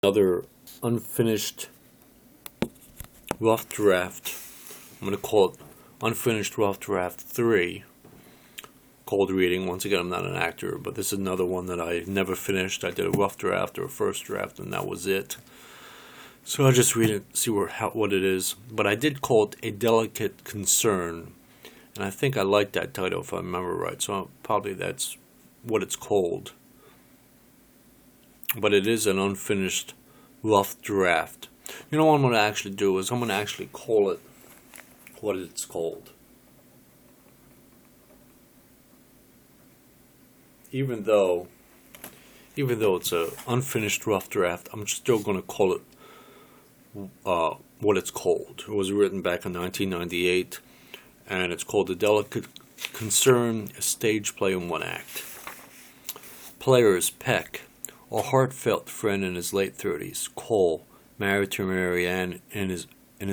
Another unfinished rough draft. I'm going to call it Unfinished Rough Draft 3. Cold reading. Once again, I'm not an actor, but this is another one that I never finished. I did a rough draft or a first draft, and that was it. So I'll just read it, see what it is. But I did call it A Delicate Concern, and I think I like that title if I remember right. So probably that's what it's called. But it is an unfinished rough draft. You know what I'm going to actually do is I'm going to actually call it what it's called. Even though it's an unfinished rough draft, I'm still going to call it what it's called. It was written back in 1998, and it's called A Delicate Concern, a stage play in one act. Players: Peck, a heartfelt friend in his late 30s. Cole, married to Mary Ann in his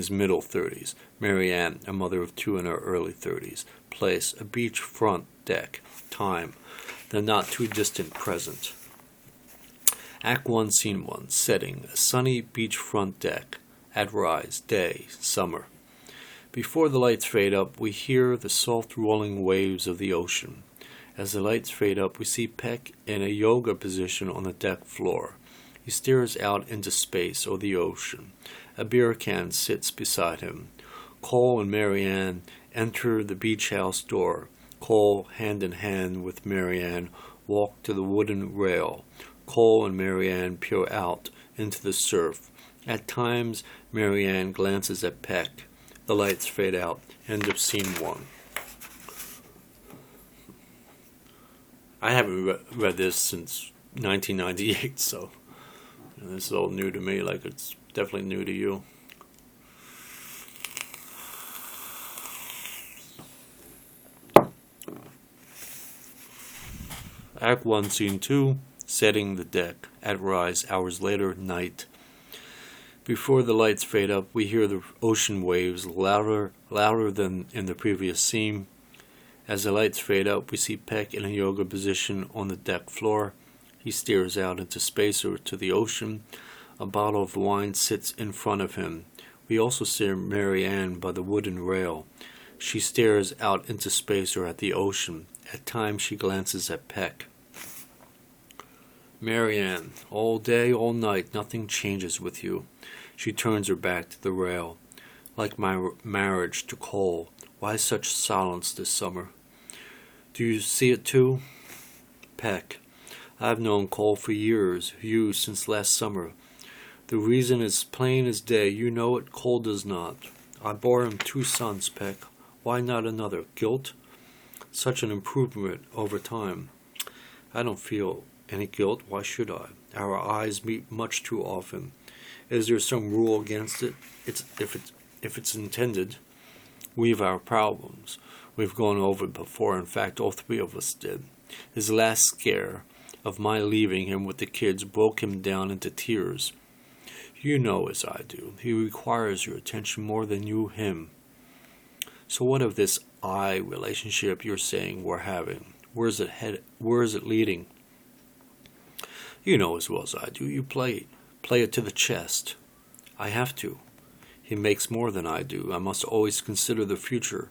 middle 30s. Mary Ann, a mother of two in her early 30s. Place: a beachfront deck. Time: the not too distant present. Act 1, Scene 1. Setting: a sunny beachfront deck. At rise: day, summer. Before the lights fade up, we hear the soft rolling waves of the ocean. As the lights fade up, we see Peck in a yoga position on the deck floor. He stares out into space or the ocean. A beer can sits beside him. Cole and Mary Ann enter the beach house door. Cole, hand in hand with Mary Ann, walk to the wooden rail. Cole and Mary Ann peer out into the surf. At times, Mary Ann glances at Peck. The lights fade out. End of Scene 1. I haven't read this since 1998, so this is all new to me, like it's definitely new to you. Act 1, Scene 2, Setting the deck. At rise: hours later, night. Before the lights fade up, we hear the ocean waves louder than in the previous scene. As the lights fade up, we see Peck in a yoga position on the deck floor. He stares out into space or to the ocean. A bottle of wine sits in front of him. We also see Mary Ann by the wooden rail. She stares out into space or at the ocean. At times she glances at Peck. Mary Ann: all day, all night, nothing changes with you. She turns her back to the rail. Like my marriage to Cole, why such silence this summer? Do you see it too? Peck: I've known Cole for years, you since last summer. The reason is plain as day. You know it, Cole does not. I bore him 2 sons, Peck. Why not another? Guilt? Such an improvement over time. I don't feel any guilt. Why should I? Our eyes meet much too often. Is there some rule against it? If it's intended. We've our problems. We've gone over it before. In fact, all 3 of us did. His last scare of my leaving him with the kids broke him down into tears. You know as I do. He requires your attention more than you him. So what of this I relationship you're saying we're having? Where is it leading? You know as well as I do. You play it to the chest. I have to. He makes more than I do. I must always consider the future.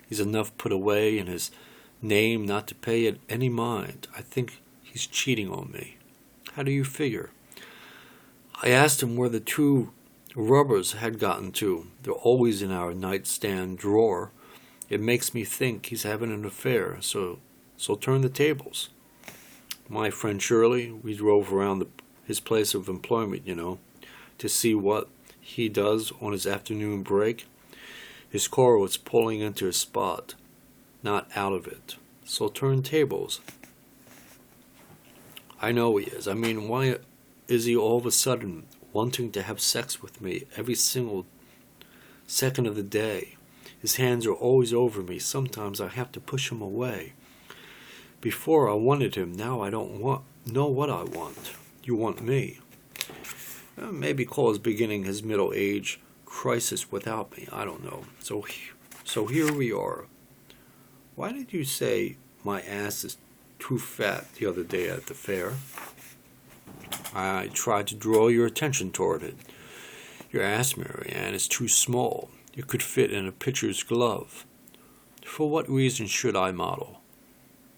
He's enough put away in his name not to pay it any mind. I think he's cheating on me. How do you figure? I asked him where the 2 rubbers had gotten to. They're always in our nightstand drawer. It makes me think he's having an affair, so turn the tables. My friend Shirley, we drove around his place of employment, to see what he does on his afternoon break. His car was pulling into a spot, not out of it. So turn tables. I know he is. I mean, why is he all of a sudden wanting to have sex with me every single second of the day? His hands are always over me. Sometimes I have to push him away. Before I wanted him, now I don't know what I want. You want me. Maybe Cole is beginning his middle age crisis without me. I don't know. So here we are. Why did you say my ass is too fat the other day at the fair? I tried to draw your attention toward it. Your ass, Marianne, is too small. It could fit in a pitcher's glove. For what reason should I model?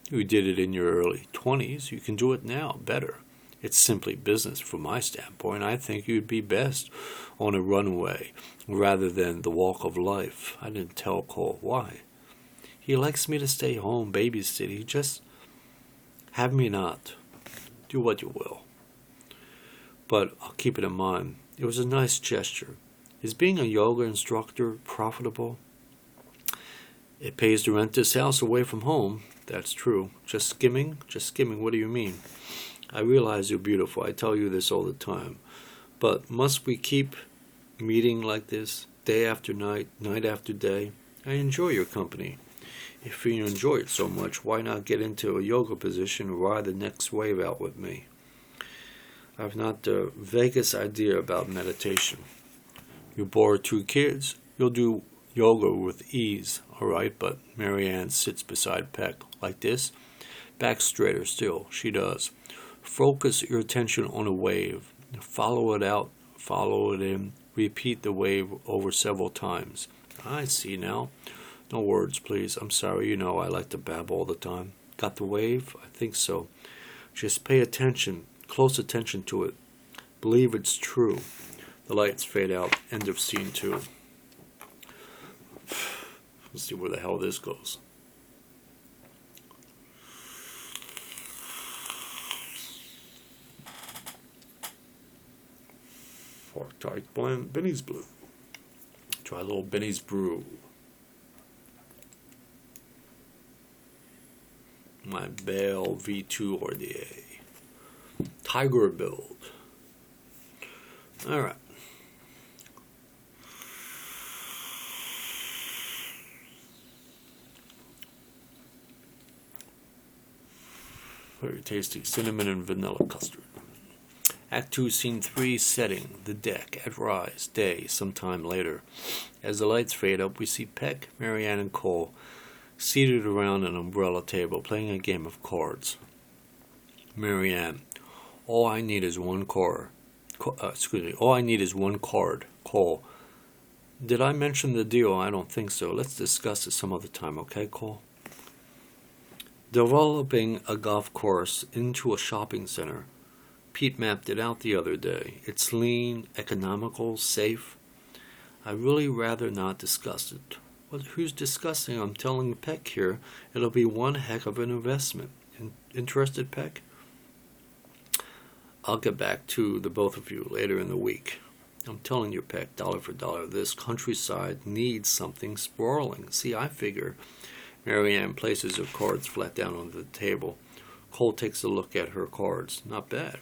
You did it in your early 20s. You can do it now, better. It's simply business from my standpoint. I think you'd be best on a runway rather than the walk of life. I didn't tell Cole why. He likes me to stay home, babysit. He just have me not. Do what you will. But I'll keep it in mind. It was a nice gesture. Is being a yoga instructor profitable? It pays to rent this house away from home. That's true. Just skimming? Just skimming, what do you mean? I realize you're beautiful. I tell you this all the time. But must we keep meeting like this, day after night, night after day? I enjoy your company. If you enjoy it so much, why not get into a yoga position and ride the next wave out with me? I've not the vaguest idea about meditation. You bore 2 kids, you'll do yoga with ease, all right? But Marianne sits beside Peck like this, back straighter still. She does. Focus your attention on a wave. Follow it out, follow it in. Repeat the wave over several times. I see now. No words, please. I'm sorry, you know I like to babble all the time. Got the wave? I think so. Just pay attention, close attention to it. Believe it's true. The lights fade out. End of scene 2. Let's see where the hell this goes. Arctic blend, Benny's Blue. Try a little Benny's Brew. My Bell V2 Ordier. Tiger build. Alright. Very tasty cinnamon and vanilla custard. Act 2, Scene 3, setting, the deck, at rise, day, sometime later. As the lights fade up, we see Peck, Marianne, and Cole seated around an umbrella table, playing a game of cards. Marianne, all I need is one card. All I need is one card. Cole, did I mention the deal? I don't think so. Let's discuss it some other time, okay, Cole? Developing a golf course into a shopping center. Pete mapped it out the other day. It's lean, economical, safe. I'd really rather not discuss it. Well, who's discussing? I'm telling Peck here. It'll be one heck of an investment. Interested, Peck? I'll get back to the both of you later in the week. I'm telling you, Peck, dollar for dollar, this countryside needs something sprawling. See, I figure. Marianne places her cards flat down on the table. Cole takes a look at her cards. Not bad.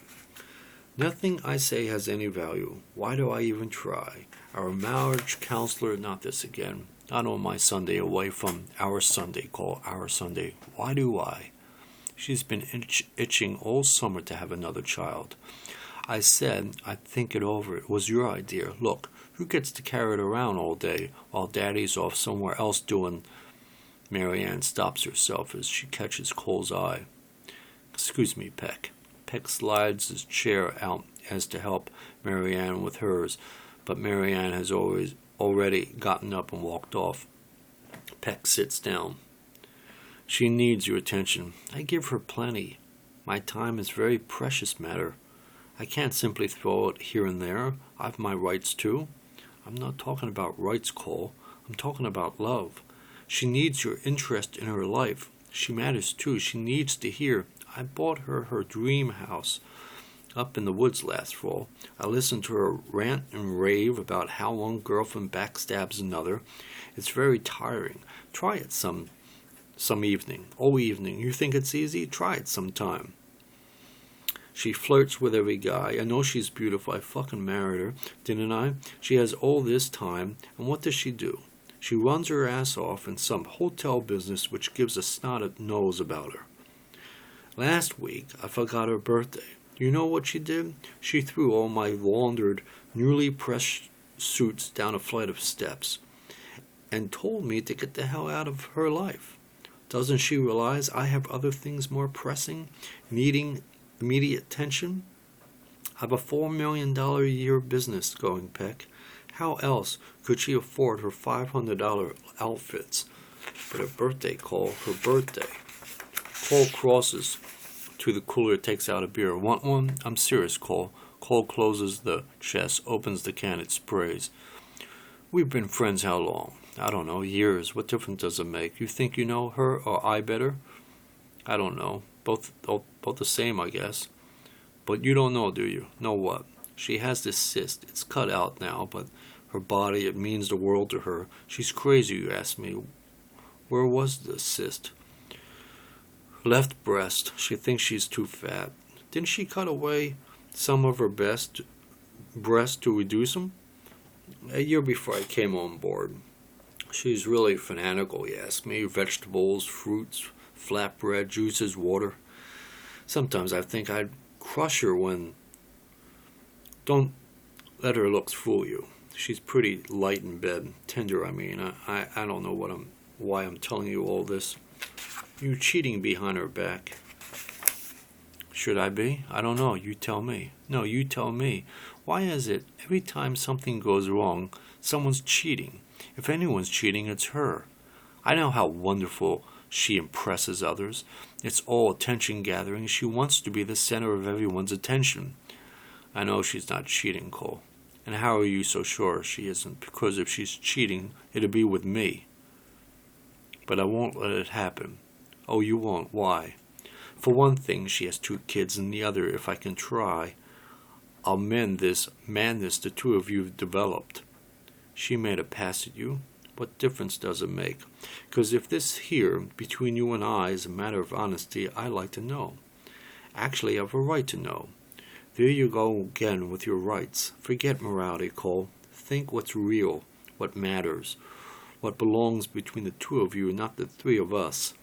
Nothing I say has any value. Why do I even try? Our marriage counselor, not this again. Not on my Sunday away from our Sunday. Call our Sunday. Why do I? She's been itching all summer to have another child. I said I'd think it over. It was your idea. Look, who gets to carry it around all day while Daddy's off somewhere else doing... Marianne stops herself as she catches Cole's eye. Excuse me, Peck. Peck slides his chair out as to help Marianne with hers, but Marianne has already gotten up and walked off. Peck sits down. She needs your attention. I give her plenty. My time is very precious matter. I can't simply throw it here and there. I've my rights too. I'm not talking about rights, Cole. I'm talking about love. She needs your interest in her life. She matters too. She needs to hear. I bought her dream house up in the woods last fall. I listened to her rant and rave about how one girlfriend backstabs another. It's very tiring. Try it some evening. Oh, evening. You think it's easy? Try it sometime. She flirts with every guy. I know she's beautiful. I fucking married her, didn't I? She has all this time, and what does she do? She runs her ass off in some hotel business which gives a snotted nose about her. Last week, I forgot her birthday. You know what she did? She threw all my laundered, newly pressed suits down a flight of steps and told me to get the hell out of her life. Doesn't she realize I have other things more pressing, needing immediate attention? I've a $4 million a year business going, Peck. How else could she afford her $500 outfits? But her birthday, Cole, her birthday. Cole crosses to the cooler, takes out a beer. Want one? I'm serious, Cole. Cole closes the chest, opens the can, it sprays. We've been friends how long? I don't know, years. What difference does it make? You think you know her or I better? I don't know. Both the same, I guess. But you don't know, do you? Know what? She has this cyst. It's cut out now, but her body, it means the world to her. She's crazy, you ask me. Where was the cyst? Left breast. She thinks she's too fat. Didn't she cut away some of her best breast to reduce them? A year before I came on board. She's really fanatical, you ask me. Vegetables, fruits, flatbread, juices, water. Sometimes I think I'd crush her when... Don't let her looks fool you. She's pretty light in bed. Tender, I mean. I don't know why I'm telling you all this. You cheating behind her back. Should I be? I don't know. You tell me. No, you tell me. Why is it every time something goes wrong, someone's cheating? If anyone's cheating, it's her. I know how wonderful she impresses others. It's all attention gathering. She wants to be the center of everyone's attention. I know she's not cheating, Cole. And how are you so sure she isn't? Because if she's cheating, it'll be with me. But I won't let it happen. Oh, you won't. Why? For one thing, she has 2 kids, and the other, if I can try, I'll mend this madness the 2 of you have developed. She made a pass at you. What difference does it make? Because if this here, between you and I, is a matter of honesty, I like to know. Actually, I have a right to know. There you go again with your rights. Forget morality, Cole. Think what's real, what matters, what belongs between the 2 of you, not the 3 of us.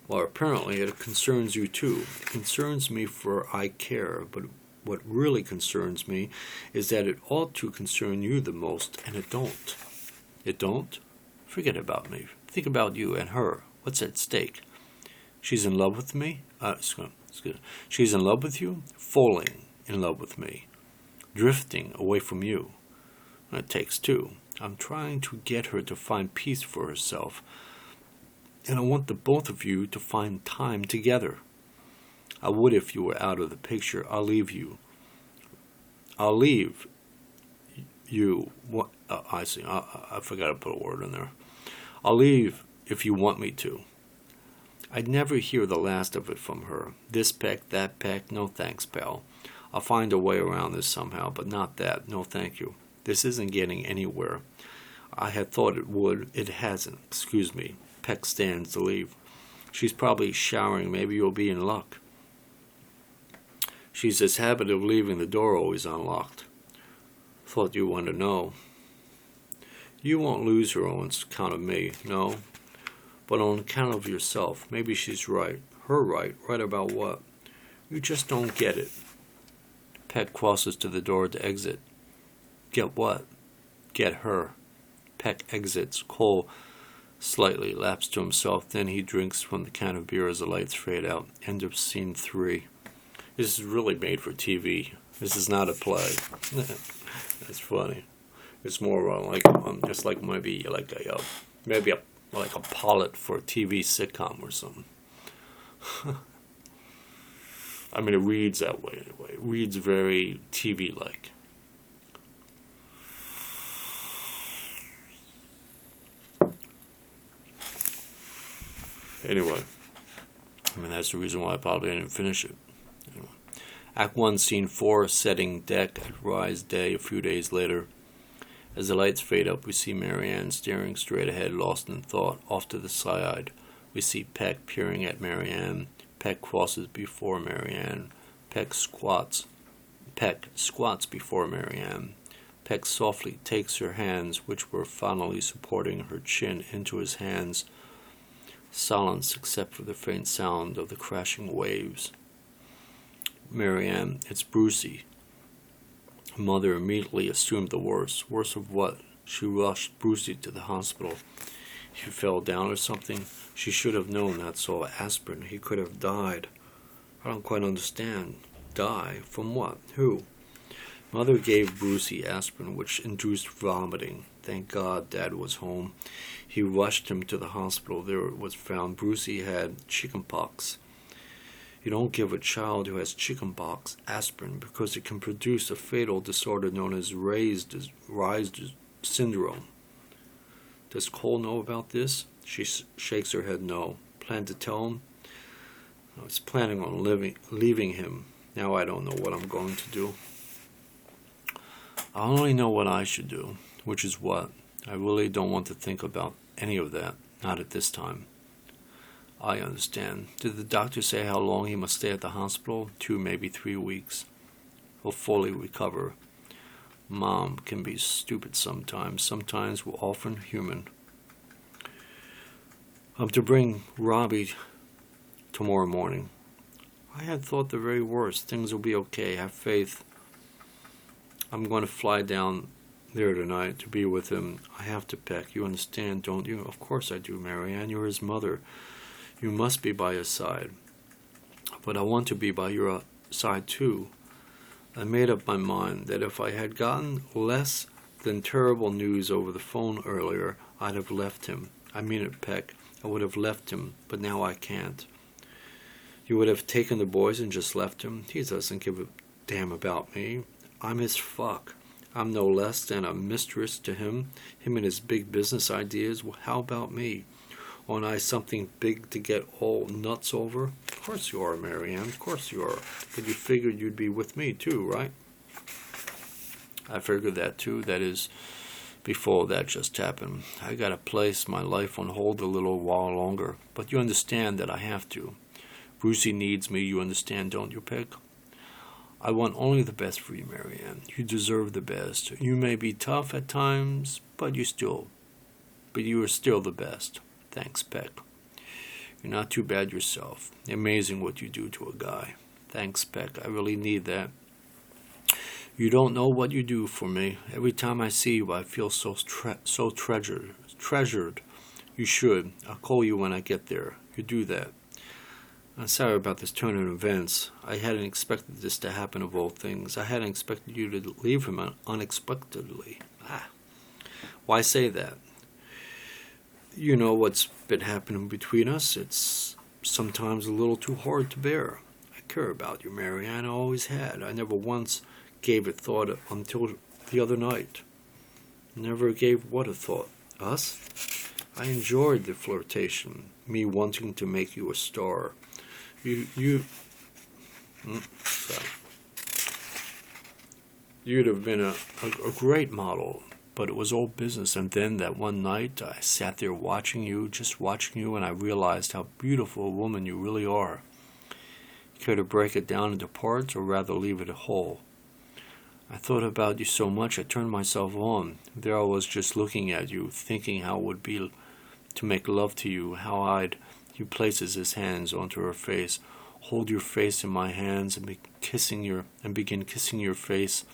Well, apparently it concerns you too. It concerns me, for I care, but what really concerns me is that it ought to concern you the most, and it don't. It don't? Forget about me. Think about you and her. What's at stake? She's in love with me? She's in love with you? Falling in love with me. Drifting away from you. It takes 2. I'm trying to get her to find peace for herself. And I want the both of you to find time together. I would if you were out of the picture. I'll leave you. I'll leave you. What? I see. I forgot to put a word in there. I'll leave if you want me to. I'd never hear the last of it from her. This peck, that peck. No thanks, pal. I'll find a way around this somehow, but not that. No thank you. This isn't getting anywhere. I had thought it would. It hasn't. Excuse me. Peck stands to leave. She's probably showering. Maybe you'll be in luck. She's this habit of leaving the door always unlocked. Thought you wanted to know. You won't lose her on account of me, no. But on account of yourself. Maybe she's right. Her right. Right about what? You just don't get it. Peck crosses to the door to exit. Get what? Get her. Peck exits. Cole slightly laughs to himself. Then he drinks from the can of beer as the lights fade out. End of scene 3. This is really made for TV. This is not a play. That's funny. It's more like just like maybe like a like a pilot for a TV sitcom or something. I mean, it reads that way anyway. It reads very TV-like. Anyway, I mean, that's the reason why I probably didn't finish it. Anyway. Act 1, Scene 4, setting deck at Rise Day a few days later. As the lights fade up, we see Marianne staring straight ahead, lost in thought. Off to the side, we see Peck peering at Marianne. Peck crosses before Marianne. Peck squats before Marianne. Peck softly takes her hands, which were finally supporting her chin, into his hands. Silence except for the faint sound of the crashing waves. Marianne, it's Brucey. Her mother immediately assumed the worst. Worst of what? She rushed Brucey to the hospital. He fell down or something. She should have known, that's all. Aspirin. He could have died. I don't quite understand. Die? From what? Who? Mother gave Brucey aspirin, which induced vomiting. Thank God Dad was home. He rushed him to the hospital. There it was found Brucey had chickenpox. You don't give a child who has chickenpox aspirin because it can produce a fatal disorder known as Reye's syndrome. Does Cole know about this? She shakes her head no. Plan to tell him? I was planning on leaving him. Now I don't know what I'm going to do. I only know what I should do, which is what? I really don't want to think about any of that, not at this time. I understand. Did the doctor say how long he must stay at the hospital? 2, maybe 3 weeks. He'll fully recover. Mom can be stupid sometimes. Sometimes we're often human. I'm to bring Robbie tomorrow morning. I had thought the very worst. Things will be okay. Have faith. I'm going to fly down there tonight to be with him. I have to, Peck. You understand, don't you? Of course I do, Marianne. You're his mother. You must be by his side. But I want to be by your side too. I made up my mind that if I had gotten less than terrible news over the phone earlier, I'd have left him. I mean it, Peck. I would have left him, but now I can't. You would have taken the boys and just left him? He doesn't give a damn about me. I'm his fuck. I'm no less than a mistress to him. Him and his big business ideas. Well, how about me? Aren't I something big to get all nuts over? Of course you are, Marianne. Of course you are. But you figured you'd be with me too, right? I figured that too. That is, before that just happened. I gotta place my life on hold a little while longer. But you understand that I have to. Brucey needs me, you understand, don't you, Peck? I want only the best for you, Marianne. You deserve the best. You may be tough at times, but you are still the best. Thanks, Peck. You're not too bad yourself. Amazing what you do to a guy. Thanks, Peck. I really need that. You don't know what you do for me. Every time I see you, I feel so treasured. You should. I'll call you when I get there. You do that. I'm sorry about this turn of events. I hadn't expected this to happen of all things. I hadn't expected you to leave him unexpectedly. Why say that? You know what's been happening between us. It's sometimes a little too hard to bear. I care about you, Marianne. I always had. I never once gave it thought until the other night. Never gave what a thought? Us? I enjoyed the flirtation. Me wanting to make you a star. You'd have been a great model, but it was all business. And then that one night, I sat there just watching you, and I realized how beautiful a woman you really are. Care to break it down into parts, or rather leave it whole? I thought about you so much, I turned myself on. There I was just looking at you, thinking how it would be to make love to you, He places his hands onto her face. Hold your face in my hands and begin kissing your face.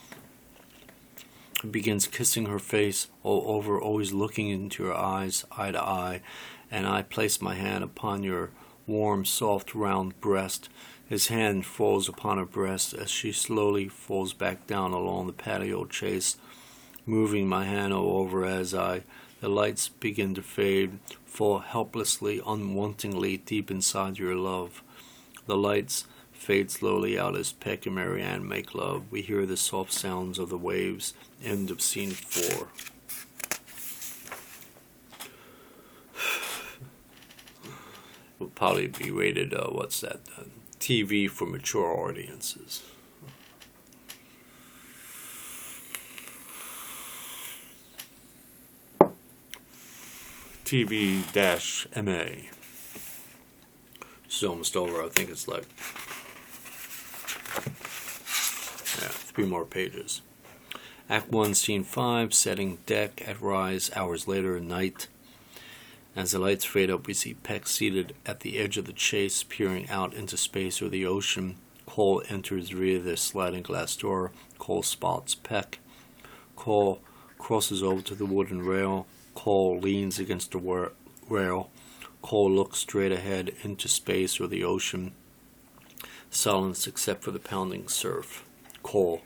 He begins kissing her face all over, always looking into your eyes, eye to eye, and I place my hand upon your warm, soft, round breast. His hand falls upon her breast as she slowly falls back down along the patio chase, moving my hand all over as the lights begin to fade, fall helplessly, unwantingly deep inside your love. The lights fade slowly out as Peck and Marianne make love. We hear the soft sounds of the waves. End of scene 4. Will probably be rated, TV for mature audiences. TV-MA. It's almost over. I think it's 3 more pages. Act 1, Scene 5, setting deck at Rise, hours later, night. As the lights fade up, we see Peck seated at the edge of the chase, peering out into space or the ocean. Cole enters via the sliding glass door. Cole spots Peck. Cole crosses over to the wooden rail. Cole leans against the rail. Cole looks straight ahead into space or the ocean. Silence except for the pounding surf. Cole.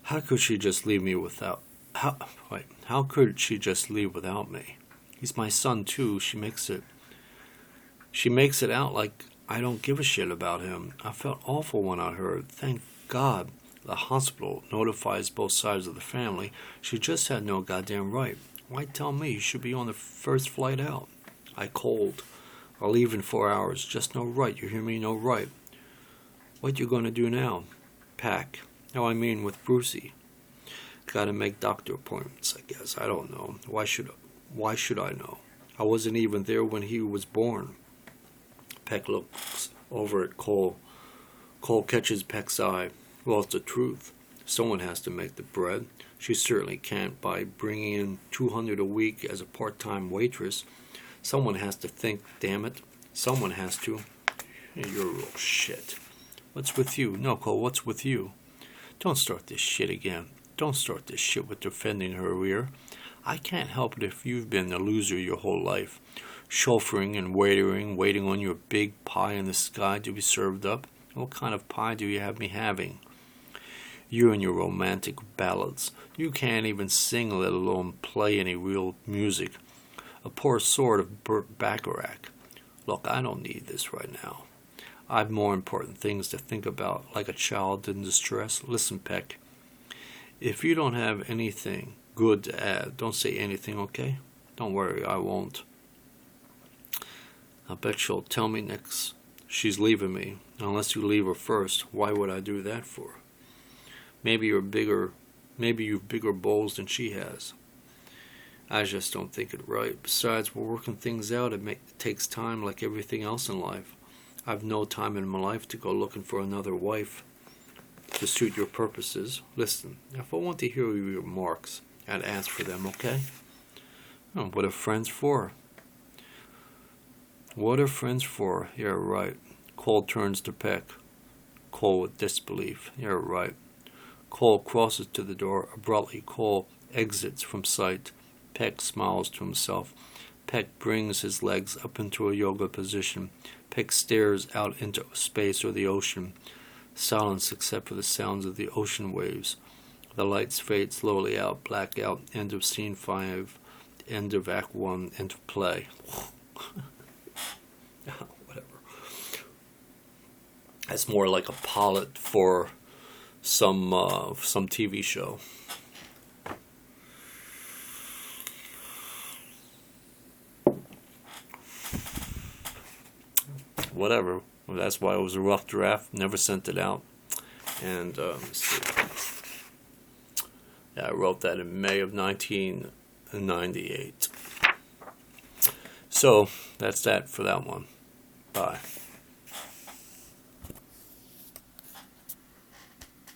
How could she just leave me without... How could she just leave without me? He's my son, too. She makes it out like I don't give a shit about him. I felt awful when I heard. Thank God the hospital notifies both sides of the family. She just had no goddamn right. Why tell me? You should be on the first flight out. I cold. I'll leave in 4 hours. Just no right. You hear me? No right. What you gonna do now? Pack. No, I mean with Brucey. Gotta make doctor appointments, I guess. I don't know. Why should I know? I wasn't even there when he was born. Peck looks over at Cole. Cole catches Peck's eye. Well, it's the truth. Someone has to make the bread. She certainly can't by bringing in $200 a week as a part-time waitress. Someone has to think, damn it. Someone has to. You're real shit. What's with you? No, Cole, what's with you? Don't start this shit again. Don't start this shit with defending her rear. I can't help it if you've been a loser your whole life. Chauffeuring and waitering, waiting on your big pie in the sky to be served up. What kind of pie do you have me having? You and your romantic ballads. You can't even sing, let alone play any real music. A poor sort of Burt Bacharach. Look, I don't need this right now. I've more important things to think about, like a child in distress. Listen, Peck, if you don't have anything good to add, don't say anything, okay? Don't worry, I won't. I bet she'll tell me next she's leaving me. Unless you leave her first, why would I do that for? Maybe you've bigger bowls than she has. I just don't think it right. Besides, we're working things out. It takes time like everything else in life. I've no time in my life to go looking for another wife to suit your purposes. Listen, if I want to hear your remarks, I'd ask for them, okay? Oh, what are friends for? What are friends for? You're right. Cole turns to Peck. Cole with disbelief. You're right. Cole crosses to the door. Abruptly, Cole exits from sight. Peck smiles to himself. Peck brings his legs up into a yoga position. Peck stares out into space or the ocean. Silence except for the sounds of the ocean waves. The lights fade slowly out. Black out. End of scene 5. End of act 1. End of play. Whatever. That's more like a pilot for some TV show. Whatever. Well, that's why it was a rough draft. Never sent it out. And let's see. Yeah, I wrote that in May of 1998. So that's that for that one. Bye.